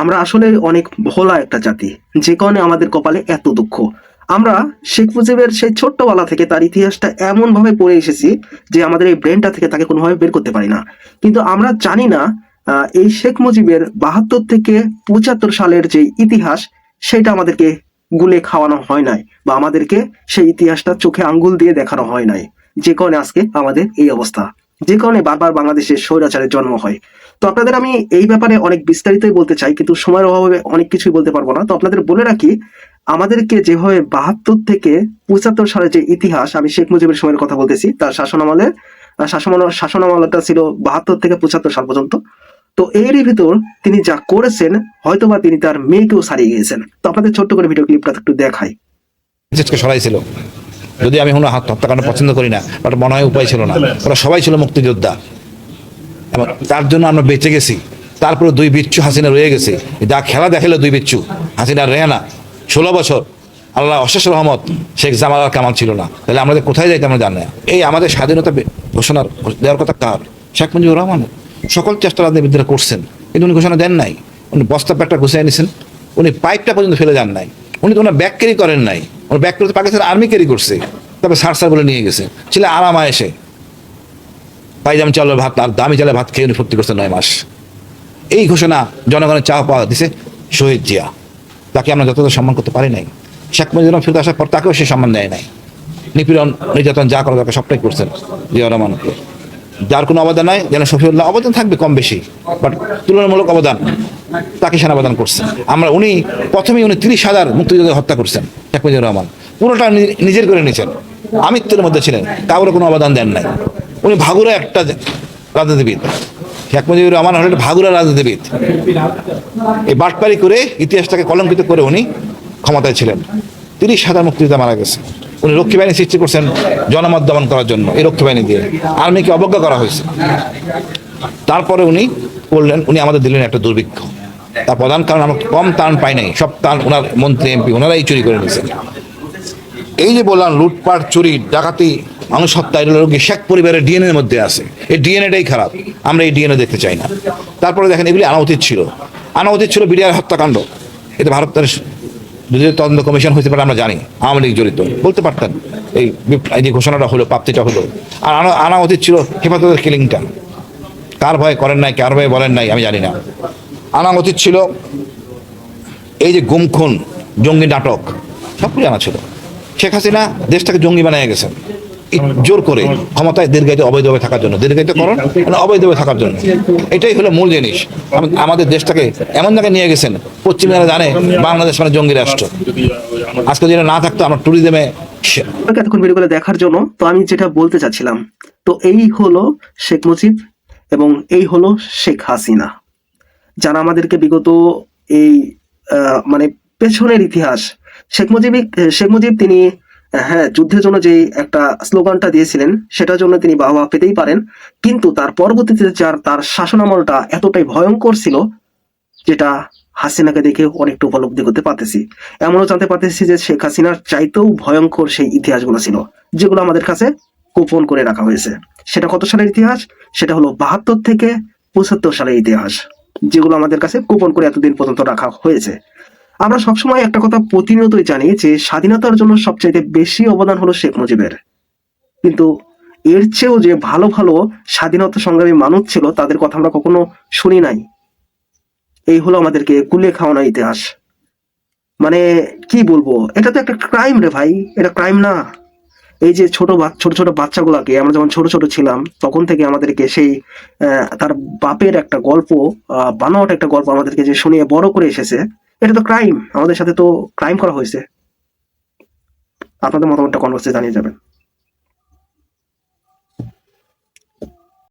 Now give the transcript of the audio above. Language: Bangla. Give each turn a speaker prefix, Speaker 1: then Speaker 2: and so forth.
Speaker 1: আমরা আসলে অনেক ভোলা একটা জাতি, যে কারণে আমাদের কপালে এত দুঃখ। আমরা শেখ মুজিবের সেই ছোট্টবেলা থেকে তার ইতিহাসটা এমন ভাবে পড়ে এসেছি যে আমাদের এই ব্রেনটা থেকে তাকে কোনোভাবে বের করতে পারি না। কিন্তু আমরা জানি না এই শেখ মুজিবের 72 থেকে 75 সালের যে ইতিহাস, সেটা আমাদেরকে গুলে খাওয়ানো হয় নাই, বা আমাদেরকে সেই ইতিহাসটা চোখে আঙ্গুল দিয়ে দেখানো হয় নাই, যে কারণে আজকে আমাদের এই অবস্থা, যে কারণে বারবার বাংলাদেশের স্বৈরাচারের জন্ম হয়। তো আপনাদের আমি এই ব্যাপারে অনেক বিস্তারিতই বলতে চাই, কিন্তু সময়ের অভাবে অনেক কিছুই বলতে পারবো না। তো আপনাদের বলে রাখি, আমাদেরকে যেভাবে 72 থেকে 75 সালের যে ইতিহাস, আমি শেখ মুজিবের সময়ের কথা বলতেছি, তার শাসনামলের শাসনামলটা ছিল 72 থেকে 75 সাল পর্যন্ত। তো এরই ভিতর তিনি যা করেছেন, হয়তোবা তিনি তার মেয়েকেও ছাড়িয়ে গিয়েছেন। তো আপনাদের ছোট্ট করে ভিডিও ক্লিপটা একটু দেখাই।
Speaker 2: সরাইছিল, যদি আমি কোনো হত্যাকাণ্ড পছন্দ করি না, ওটা মনে হয় উপায় ছিল না। ওরা সবাই ছিল মুক্তিযোদ্ধা, এবং তার জন্য আমরা বেঁচে গেছি। তারপরে 2 বিচ্ছু হাসিনা রয়ে গেছে, যা খেলা দেখালো 2 বিচ্ছু হাসিনা রেহানা 16 বছর। আল্লাহ অশেষ রহমত, শেখ জামাল আর কামাল ছিল না, তাহলে আমাদের কোথায় যাইতে আমরা জানি না। এই আমাদের স্বাধীনতা ঘোষণা দেওয়ার কথা কার? শেখ মুজিবুর রহমান। সকল চেষ্টা রাজনীতিবিদরা করছেন, কিন্তু উনি ঘোষণা দেন নাই। উনি বস্তা প্যাকটা ঘুষিয়ে নিয়েছেন, উনি পাইপটা পর্যন্ত ফেলে যান নাই। উনি তো ওনার ব্যাগ ক্যারি করেন নাই, ওনার ব্যাগ করে পাকিস্তান আর্মি ক্যারি করছে, তবে সার বলে নিয়ে গেছে। ছিল আরামা এসে পাইজাম চালের ভাত আর দামি চালের ভাত খেয়ে উনি ফুর্তি করছে 9 মাস। এই ঘোষণা জনগণের চাওয়া পাওয়া দিছে শহীদ জিয়া, তাকে আমরা যতটা সম্মান করতে পারি নাই। শেখ মুজিবুর ফিরত আসার পর তাকেও সে সম্মান দেয় নাই। নিপীড়ন নির্যাতন যা করা দরকার সবটাই করছেন জিয়া রহমানকে। যার কোনো অবদান নাই, যেন শফিউল্লাহ অবদান থাকবে কম বেশি, বাট তুলনামূলক অবদান তাকে সেনাবদান করছেন। উনি প্রথমেই 30,000 মুক্তিযোদ্ধা হত্যা করছেন শেখ মুজিবুর রহমান, পুরোটা নিজের করে নিয়েছেন, আমিত্বের মধ্যে ছিলেন, কাউরে কোনো অবদান দেন নাই। উনি ভাগুরা একটা রাজনীতিবিদ, শেখ মুজিবুর রহমান হলেন ভাগুরা রাজনীতিবিদ। এই বাটপারি করে ইতিহাসটাকে কলঙ্কিত করে উনি ক্ষমতায় ছিলেন। 30,000 মুক্তিযোদ্ধা মারা গেছে। উনি রক্ষী বাহিনী সৃষ্টি করছেন জনমত দমন করার জন্য, এই রক্ষী বাহিনী দিয়ে আর্মিকে অবজ্ঞা করা হয়েছে। তারপরে উনি করলেন, উনি আমাদের দিলেন একটা দুর্ভিক্ষ। তার প্রধান কারণ আমরা কম ত্রাণ পাই নাই, সব ত্রাণ ওনার মন্ত্রী এমপি ওনারাই চুরি করে নিয়েছেন। এই যে বললাম লুটপাট চুরি ডাকাতি মানুষ হত্যা, এগুলো শেখ পরিবারের ডিএনএ এর মধ্যে আছে। এই ডিএনএটাই খারাপ, আমরা এই ডিএনএ দেখতে চাই না। তারপরে দেখেন, এগুলি আনা উচিত ছিল বিডিআর হত্যাকাণ্ড। এতে ভারতের যদি তদন্ত কমিশন হয়েছে পারে আমরা জানি, আওয়ামী লীগ জড়িত, বলতে পারতেন। এই যে ঘোষণাটা হলো, প্রাপ্তিটা হলো। আর আনা উচিত ছিল হেফাজতের কিলিংটা। কার ভয় করেন নাই, কার ভয়ে বলেন নাই আমি জানি না। আনা উচিত ছিল এই যে গুম খুন জঙ্গি নাটক, সবগুলি আনা ছিল। শেখ হাসিনা দেশটাকে জঙ্গি বানিয়ে গেছেন জোর করে, ক্ষমতায় দীর্ঘায়িত অবৈধভাবে থাকার জন্য, দীর্ঘায়িতকরণ মানে অবৈধভাবে থাকার জন্য। এটাই হলো মূল জিনিস। আমাদের দেশটাকে এমন জায়গায় নিয়ে গেছেন, পশ্চিমীরা জানে বাংলাদেশ মানে জঙ্গি রাষ্ট্র। আজকে যেটা না থাকতো আমরা ট্যুরিজমে।
Speaker 1: এতক্ষণ ভিডিওগুলো দেখার জন্য। তো আমি যেটা বলতে চাচ্ছিলাম, তো এই হলো শেখ মুজিব এবং এই হলো শেখ হাসিনা, যারা আমাদেরকে বিগত এই মানে পেছনের ইতিহাস, শেখ মুজিব তিনি হ্যাঁ যুদ্ধের জন্য যে একটা স্লোগানটা দিয়েছিলেন, সেটার জন্য তিনি বাহবা পেতেই পারেন, কিন্তু তার পরবর্তীতে তার শাসনামলটা এতটাই ভয়ঙ্কর ছিল, যেটা হাসিনাকে দেখে অনেকটা উপলব্ধি করতে পারতেছি। এমনও জানতে পারতেছি যে শেখ হাসিনার চাইতেও ভয়ঙ্কর সেই ইতিহাসগুলো ছিল, যেগুলো আমাদের কাছে গোপন করে রাখা হয়েছে। সেটা কত সালের ইতিহাস? সেটা হলো 72 থেকে 75 সালের ইতিহাস, যেগুলো আমাদের কাছে গোপন করে এতদিন পর্যন্ত রাখা হয়েছে। আমরা সবসময় একটা কথা প্রতিনিয়তই জানি যে স্বাধীনতার জন্য সবচাইতে বেশি অবদান হলো শেখ মুজিবের, কিন্তু এর চেয়েও যে ভালো ভালো স্বাধীনতা সংগ্রামী মানুষ ছিল, তাদের কথা আমরা কখনো শুনি নাই। এই হলো আমাদেরকে গুলে খাওয়ানো ইতিহাস। মানে কি বলবো, এটা তো একটা ক্রাইম রে ভাই, এটা ক্রাইম না? এই যে ছোট ছোট বাচ্চাগুলাকে, আমরা যখন ছোট ছোট ছিলাম তখন থেকে আমাদেরকে সেই তার বাপের একটা গল্প, বানোয়াট একটা গল্প আমাদেরকে যে শুনিয়ে বড় করে এসেছে, এটা তো ক্রাইম। আমাদের সাথে তো ক্রাইম করা হয়েছে। আপনাদের মতামতটা কনভার্সে জানিয়ে যাবেন।